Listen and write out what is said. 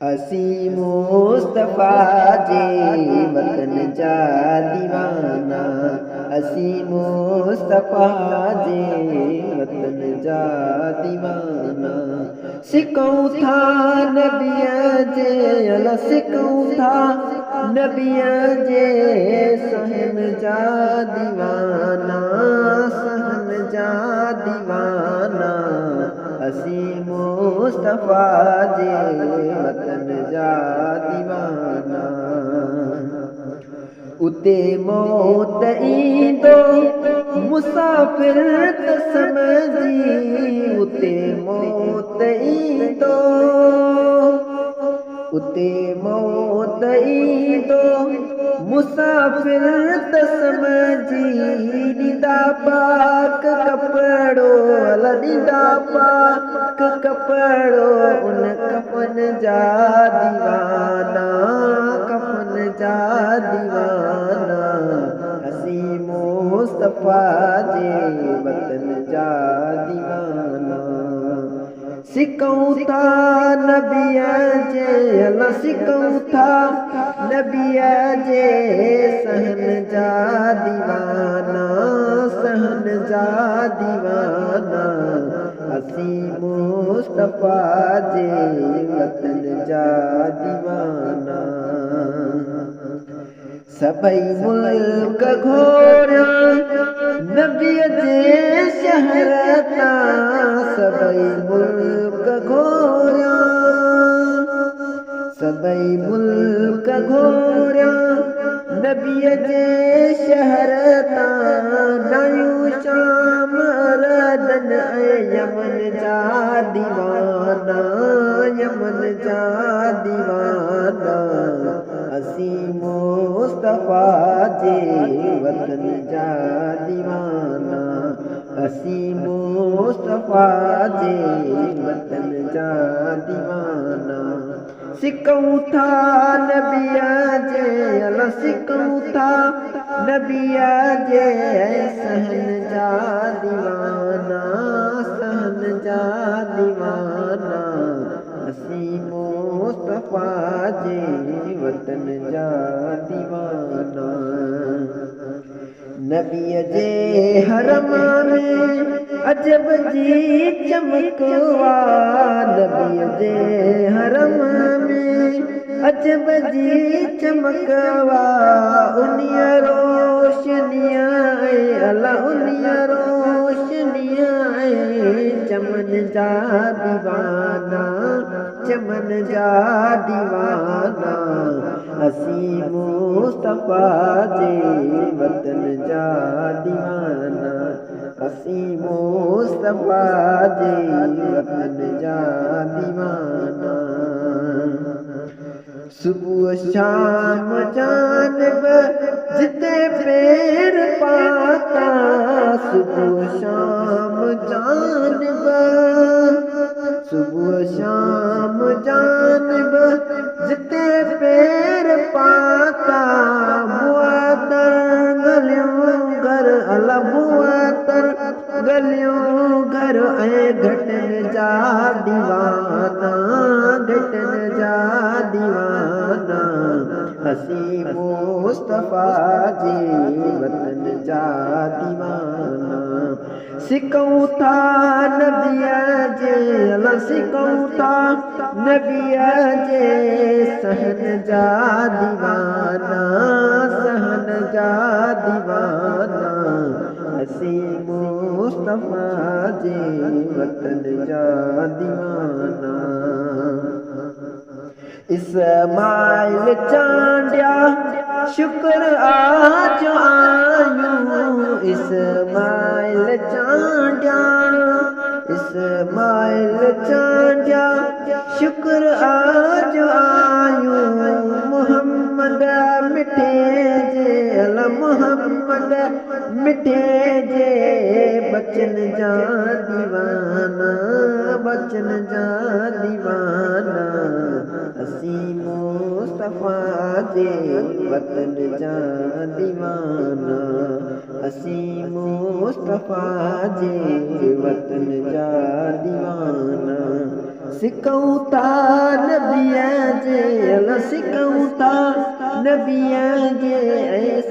असीं मुस्तफ़ा जे वतन जा दीवाना, असीं मुस्तफ़ा जे वतन जा दीवाना। सिकूं था नबीअ जे अला सिकूं था नबीअ जे सहन जा दीवाना, सहन जा दीवाना। असीं मुस्तफ़ा जे वतन जा दीवाना। उते मौत ईंदो मुसाफ़िर त समझी, उते मौत ईंदो, उते मौत ईंदो मुसाफ़िर त समझी। ॾींदा पाक कपिड़ो अला ॾींदा पाक कपिड़ो उन कफ़न जा दीवाना, कफ़न जा दीवाना। असीं मुस्तफ़ा जे वतन जा दीवाना। सिकूं था नबीअ जे अला सिकूं था नबीअ जे सहन जा दीवाना, सहन जा दीवाना। असीं मुस्तफ़ा जे वतन जा दीवाना। सभई मुल्क घोरिया नबीअ जे शहर तां, सभई मुल्क घोरिया, सभई मुल्क घोरिया नबीअ जे शहर तां। नयूं शाम रदन ऐं यमन जा दीवाना, यमन जा दीवाना। असीं मुस्तफ़ा जे वतन जा दीवाना, असीं मुस्तफ़ा जे वतन जा दीवाना। सिकूं था नबीअ जे अला सिकूं था नबीअ जे सहन जा दीवाना, सहन जा दीवाना। असीं मुस्तफ़ा जे वतन जा दीवाना। नबीअ जे हरम में अजब जी चमक वा, नबीअ जे हरम में अजब जी चमक वा। उन्हीअ रोशनीअ अला उन्हीअ रोशनीअ चमन जा दीवाना, चमन जा दीवाना। असीं मुस्तफ़ा जे वतन जा दीवाना, असीं मुस्तफ़ा जे वतन जा दीवाना। सुबुह शाम जानिब जिते पैर पाता, सुबुह शाम जानिब, सुबुह शाम जानिब जिते पैर पाता। मुअत्तर गलियूं घर अला मुअत्तर गलियूं घर ऐं घटनि जा दीवाना, घटनि जा दीवाना। असीं मुस्तफ़ा जे वतन जा दीवाना। सिकूं था नबीअ जे अला सिकूं था नबीअ जे सहन जा दीवाना, सहन जा दीवाना। असीं मुस्तफ़ा जे वतन जा दीवाना। इस्माइल चांडिया शुक्र आज आयूं, इस्माइल चांडिया, इस्माइल चांडिया शुक्र आज आयूं। मोहम्मद मिठे जे अला मोहम्मद मिठे जे बचन जा दीवाना, बचन जा दीवाना। असीं मुस्तफ़ा जे वतन जा दीवाना, असीं मुस्तफ़ा जे वतन जा दीवाना। सिकूं था नबीअ जे सिकूं था नबीअ जे